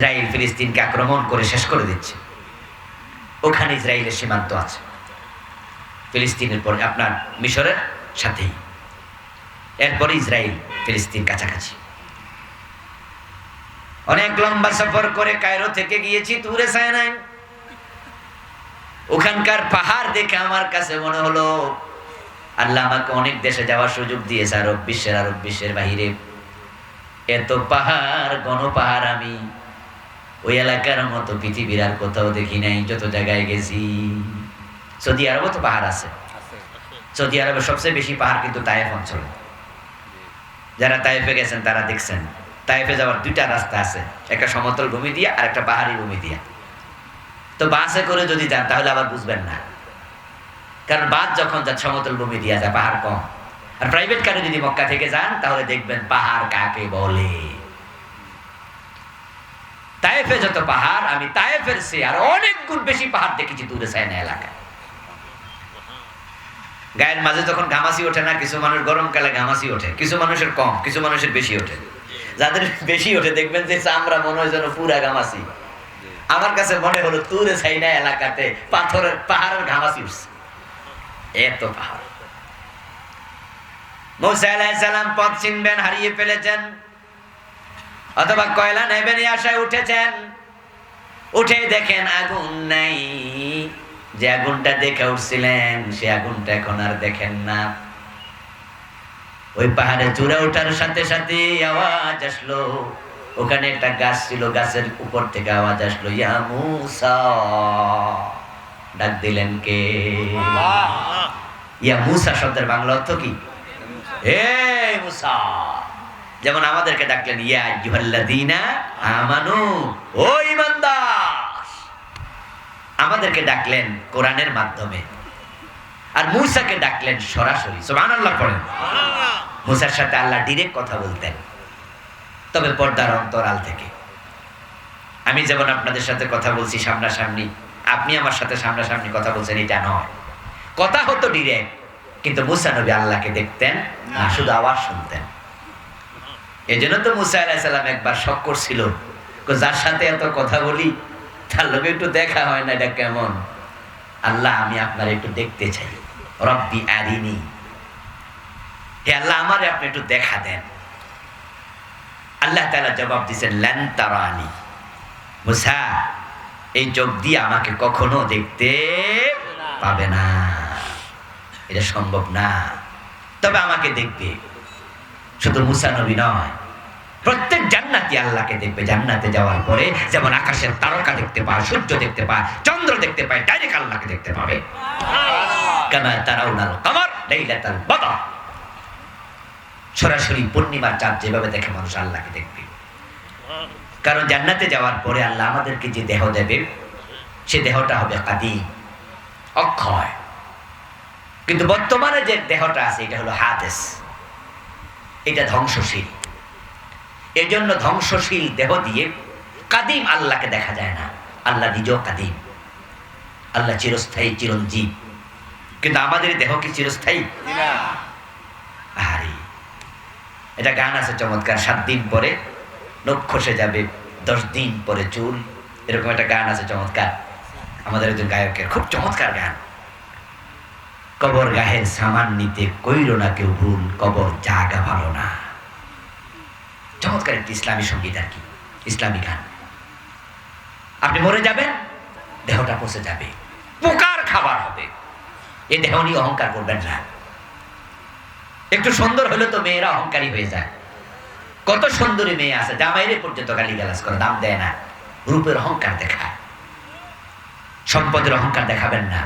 Israel ফিলিস্তিনকে আক্রমণ করে শেষ করে দিচ্ছে। ওখানে ইসরায়েলের সীমান্ত আছে ফিলিস্তিনের পরে আপনার মিশরের সাথেই, এরপরে ইসরায়েল ফিলিস্তিন কাছাকাছি। অনেক লম্বা সফর করে কায়রো থেকে গিয়েছি তুরে সায়নায়। ওখানকার পাহাড় দেখে আমার কাছে মনে হলো আল্লাহ আমাকে অনেক দেশে যাওয়ার সুযোগ দিয়েছে, আরব বিশ্বের বাহিরে। এত পাহাড়, ঘন পাহাড় আমি ওই এলাকার মতো পৃথিবীর আর কোথাও দেখি নাই। যত জায়গায় গেছি, সৌদি আরবও তো পাহাড় আছে। সৌদি আরবে সবচেয়ে বেশি পাহাড় কিন্তু তায়েফ অঞ্চলে। যারা তায়েফে গেছেন তারা দেখছেন তায়েফে যাওয়ার দুইটা রাস্তা আছে, একটা সমতল ভূমি দিয়া আর একটা পাহাড়ি ভূমি দিয়া। তো বাসে করে যদি যান তাহলে আবার বুঝবেন না, কারণ বাস যখন যান সমতল ভূমি দিয়া যায়, পাহাড় কম। আর প্রাইভেট কারে যদি মক্কা থেকে যান তাহলে দেখবেন পাহাড় কাকে বলে। তায়েফে যত পাহাড়, আমি তায়েফের চেয়ে আর অনেক গুণ বেশি পাহাড় দেখেছি দূরে সায়না এলাকায়। গায়ের মাঝে যখন ঘামাসি ওঠে না, কিছু মানুষ গরমকালে ঘামাসি ওঠে, কিছু মানুষের কম, কিছু মানুষের বেশি ওঠে। যাদের বেশি ওঠে দেখবেন যে চামড়া মনে হয় যেন পুরা ঘামাসি। আমার কাছে মনে হলো তুরে সাইনা এলাকাতে পাহাড়ের ঘামাসি উঠছে, এত পাহাড়। মুসা আলাইহিস সালাম পথ চিনবেন হারিয়ে ফেলেছেন, অথবা কয়লা নেবেন এই আশায় উঠেছেন। উঠে দেখেন আগুন নাই, যে আগুনটা দেখে উঠছিলেন সে আগুনটা এখন আর দেখেন না। ওই পাহাড়ে চূড়া ওঠার সাথে সাথে আওয়াজ আসলো, ওখানে একটা গাছ ছিল, গাছের উপর থেকে আওয়াজ আসলো, ইয়া মুসা। ডাক দিলেন কে? ইয়া মুসা শব্দের বাংলা অর্থ কি? হে মুসা। যেমন আমাদেরকে ডাকলেন ইয়া আইয়ুহাল্লাযীনা আমানু, ও ঈমানদার। আমাদেরকে ডাকলেন কোরআনের মাধ্যমে, আর মুসাকে ডাকলেন সরাসরি। সুবহানাল্লাহ পড়েন। মুসার সাথে আল্লাহ ডাইরেক্ট কথা বলতেন, তবে পর্দার অন্তরাল থেকে। আমি যেমন আপনাদের সাথে কথা বলছি সামনাসামনি, আপনি আমার সাথে সামনাসামনি কথা বলছেন, এটা নয়। কথা হতো ডাইরেক্ট, কিন্তু মুসা নবী আল্লাহকে দেখতেন না, শুধু আওয়াজ শুনতেন। এজন্য তো মুসা আলাইহিস সালাম একবার শক করছিল, যার সাথে এত কথা বলি তার লগে একটু দেখা হয় না, এটা কেমন? আল্লাহ, আমি আপনার একটু দেখতে চাই। রব্বি আরিনি, হে আল্লাহ আমারে আপনি একটু দেখা দেন। আল্লাহ তাআলা জবাব দিয়েছেন লান তারানি, মুসা এই চোখ দিয়ে আমাকে কখনো দেখতে পাবে না, এটা সম্ভব না। তবে আমাকে দেখবে। শুধু মুসা নবী নয়, প্রত্যেক জান্নাতি আল্লাহকে দেখবে। জান্নাতে যাওয়ার পরে যেমন আকাশের তারকা দেখতে পায়, সূর্য দেখতে পায়, চন্দ্র দেখতে পায়, ডাইরেক্ট আল্লাহকে দেখতে পাবে। কামা তারাউনাল কমর লাইলাতাল বদর, সরাসরি পূর্ণিমার চাঁদ যেভাবে দেখে মানুষ আল্লাহকে দেখবে। কারণ জান্নাতে যাওয়ার পরে আল্লাহ আমাদেরকে যে দেহ দেবে, সে দেহটা হবে কাদিম, অক্ষয়। কিন্তু বর্তমানে যে দেহটা আছে এটা হলো হাদিস, এটা ধ্বংসশীল। এজন্য ধ্বংসশীল দেহ দিয়ে কাদিম আল্লাহকে দেখা যায় না। আল্লাহ নিজেও কাদিম, আল্লাহ চিরস্থায়ী, চিরঞ্জীব। কিন্তু আমাদের দেহ কি চিরস্থায়ী? আরে এটা গান আছে চমৎকার, 7 দিন পরে নখ খসে যাবে, 10 দিন পরে চুল। এরকম একটা গান আছে চমৎকার, আমাদের একজন গায়কের, খুব চমৎকার গান। কবর গাহের সামান নিতে কইরো না কেউ ভুল, কবর জাগা ভালো না। চমৎকার একটি ইসলামী সঙ্গীত আর কি, ইসলামী গান। আপনি মরে যাবেন, দেহটা পচে যাবে, পোকার খাবার হবে। এ দেহ নিয়ে অহংকার করবেন না। একটু সুন্দর হলে তো মেয়েরা অহংকারী হয়ে যায়। কত সুন্দরী মেয়ে আছে, জামাইরে পর্যন্ত গালিগালাজ করে, দাম দেয় না। রূপের অহংকার দেখায়, সম্পদের অহংকার দেখাবেন না।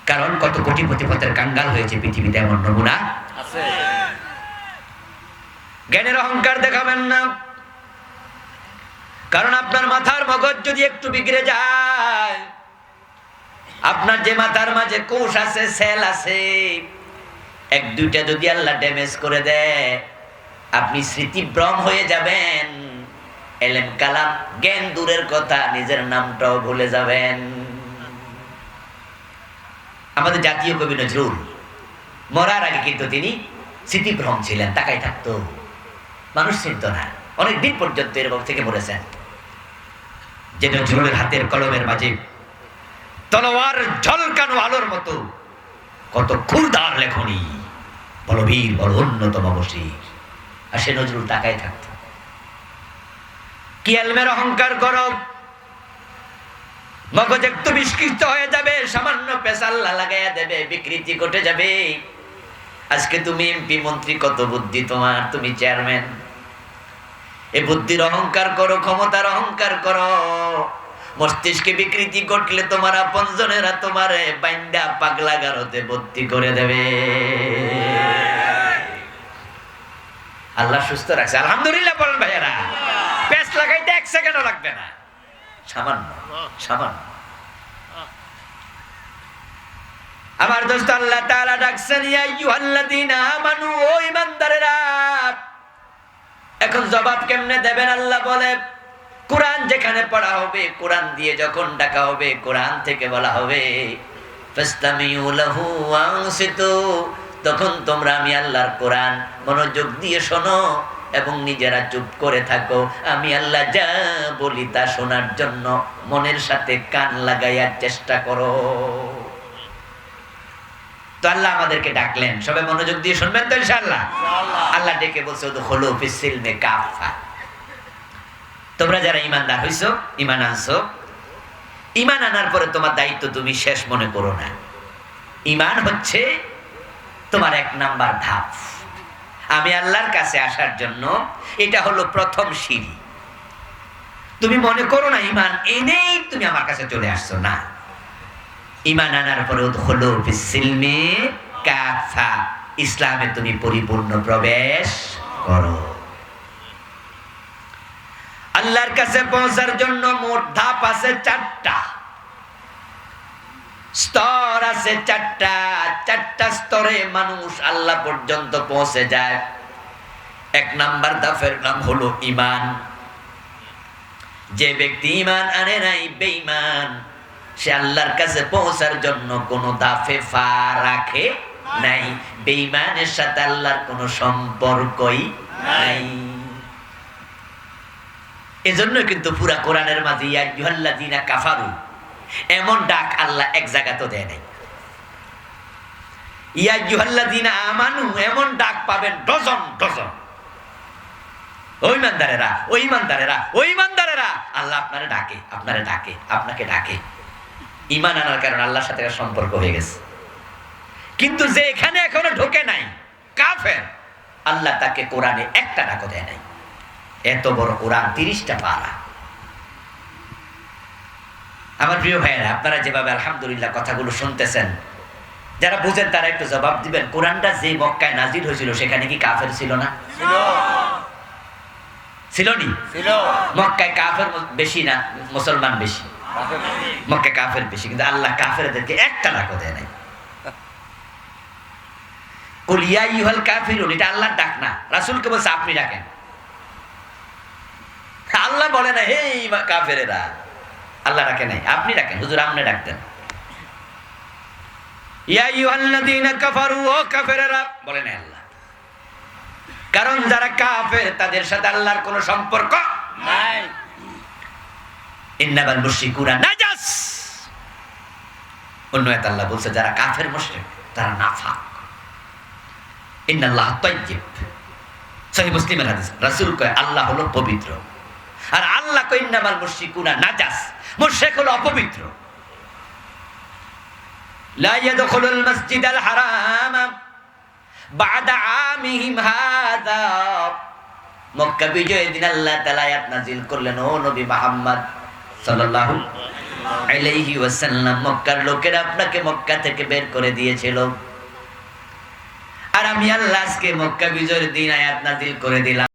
কারণ কত কোটিপতি পথের কাঙ্গাল হয়েছে পৃথিবীতে, এমন নমুনা আছে। জ্ঞানের অহংকার দেখাবেন না, কারণ আপনার মাথার মগজ যদি একটু বিগড়ে যায়, আপনার যে মাথার মাঝে কোষ আছে, সেল আছে, 1-2টা যদি আল্লাহ ড্যামেজ করে দেয়, আপনি স্মৃতিভ্রম হয়ে যাবেন। এলেম কালাম জ্ঞান দূরের কথা, নিজের নামটাও ভুলে যাবেন। আমাদের জাতীয় কবি নজরুল মরার আগে কিন্তু তিনি স্মৃতিভ্রম ছিলেন, তাকাই থাকতো, মানুষ চিনত না। অনেক দিন পর্যন্ত এরকম থেকে মরেছেন। যে নজরুলের হাতের কলমের মাঝে তলোয়ার ঝলকানো আলোর মতো কত ক্ষুরদার লেখনী, বড় বীর, বড় অন্যতম বসির। আর সে নজরুল তাকায় থাকত। কি এলমের অহংকার করো, মগজ একটু বিস্কৃত হয়ে যাবে, সামান্য পেশাল্লা লাগাইয়া দেবে, বিকৃতি ঘটে যাবে। আজকে তুমি এমপি মন্ত্রী, কত বুদ্ধি তোমার, তুমি চেয়ারম্যান, এই বুদ্ধির অহংকার করো, ক্ষমতার অহংকার করো, মস্তিষ্কে বিকৃতি ঘটলে তোমার আপনজনেরা তোমারে বাইন্দা পাগলা গারদে ভর্তি করে দেবে। আল্লাহ সুস্থ রাখছে, আলহামদুলিল্লাহ বলেন ভাইয়ারা। পেস লাগাইতে 1 সেকেন্ডও লাগবে না, সামান্য সামান্য। আমার দোস্ত আল্লাহ তাআলা ডাকছেন, ইয়া আইয়ুহাল্লাযীনা আমানু, ও ঈমানদারেরা। এখন জবাব কেমনে দেবেন? আল্লাহ বলে, কোরআন যেখানে পড়া হবে, কোরআন দিয়ে যখন ডাকা হবে, কোরআন থেকে বলা হবে ফাসতামিউ লাহু ওয়ানসিতু, তখন তোমরা আমি আল্লাহর কোরআন মনোযোগ দিয়ে শোনো এবং নিজেরা চুপ করে থাকো। আমি আল্লাহ যা বলি তা শোনার জন্য মনের সাথে কান লাগাইয়ার চেষ্টা করো। তো আল্লাহ আমাদেরকে ডাকলেন, সবাই মনোযোগ দিয়ে শুনবেন তো ইনশাআল্লাহ। আল্লাহ ডেকে বলছে, উদখুলু ফিস সিলমি কাফা, তোমরা যারা ঈমানদার হইছো, ঈমান আনছো, ঈমান আনার পরে তোমার দায়িত্ব তুমি শেষ মনে করো না। ঈমান হচ্ছে তোমার 1 নাম্বার ধাপ। আমি আল্লাহর কাছে আসার জন্য এটা হলো প্রথম সিঁড়ি। তুমি মনে করো না ঈমান এনেই তুমি আমার কাছে চলে আসছো, না। ঈমান আনার পরে উদখুলু ফিস সিলমি কাফা, ইসলামে তুমি পরিপূর্ণ প্রবেশ করো। আল্লাহর কাছে পৌঁছার জন্য মোট ধাপ আছে 4টা, স্তর আছে 4টা। 4টা স্তরে মানুষ আল্লাহ পর্যন্ত পৌঁছে যায়। 1 নাম্বার ধাপের নাম হলো ঈমান। যে ব্যক্তি ঈমান আনে নাই, বেঈমান, সে আল্লাহর কাছে পৌঁছার জন্য কোনো ধাপে পা রাখে নাই। বেঈমানের সাথে আল্লাহর কোনো সম্পর্কই নাই। এজন্য কিন্তু পুরা কোরআনের মাঝে ইয়া আইয়ুহাল্লাযীনা কাফারু এমন ডাক আল্লাহ এক জায়গাতে দেয় নাই। ইয়া আইয়ুহাল্লাযীনা আমানু এমন ডাক পাবেন ডজন ডজন। ওই ইমানদারেরা, ওই ইমানদারেরা, ওই ইমানদারেরা, আল্লাহ আপনারে ডাকে, আপনারে ডাকে, আপনাকে ডাকে। ঈমান আনার কারণে আল্লাহর সাথে সম্পর্ক হয়ে গেছে। কিন্তু যে এখানে এখনো ঢোকে নাই, কাফের, আল্লাহ তাকে কোরআনে একটা ডাকও দেয় নাই। এত বড় কোরআন, 30টা পারা। আমার প্রিয় ভাইয়েরা, আপনারা যেভাবে আলহামদুলিল্লাহ কথাগুলো শুনতেছেন, যারা বুঝেন তারা একটু জবাব দিবেন। কোরআনটা যে মক্কায় নাজিল হয়েছিল সেখানে কি কাফের ছিল না? ছিল নি? মক্কায় কাফের বেশি না মুসলমান বেশি? মক্কায় কাফের বেশি, কিন্তু আল্লাহ কাফেরদেরকে একটা ডাকও দেয় নাই। কুল ইয়া আইয়ুহাল কাফিরুন, এটা আল্লাহর ডাক না, রাসূলকে বলছে আপনি ডাকেন। আল্লাহ বলে না হে কাফেরেরা, আল্লাহ ডাকে নাই, আপনি ডাকেন। হুজুর আপনি ডাকতেন ইয়া আইয়ুহাল্লাযীনা কাফারু, ও কাফেরেরা, বলে না আল্লাহ। কারণ যারা কাফের তাদের সাথে আল্লাহর কোনো সম্পর্ক নাই। ইন্নামাল মুশরিকুনা নাজাস, অন্য আয়াতে আল্লাহ বলছে যারা কাফের মুশরিক তারা নাফাক। ইন্নাল্লাহা তাইয়্যিব, সহিহ মুসলিমের হাদিস, রাসূল কয় আল্লাহ হলো পবিত্র, আর আল্লাহ কয় ইন্নামাল মুশরিকুনা নাজাস, মুশরিক হলো অপবিত্র। লা ইয়াদখুলুল মাসজিদাল হারাম বা'দা আমিহিম হাযা। মক্কা বিজয়ের দিন আল্লাহ তাআলা আয়াত নাযিল করলেন, ও নবী মুহাম্মদ সাল্লাল্লাহু আলাইহি ওয়াসাল্লাম, মক্কার লোকেরা আপনাকে মক্কা থেকে বের করে দিয়েছিল, আর আমি আল্লাহ আজকে মক্কা বিজয়ের দিন আয়াত নাযিল করে দিলাম,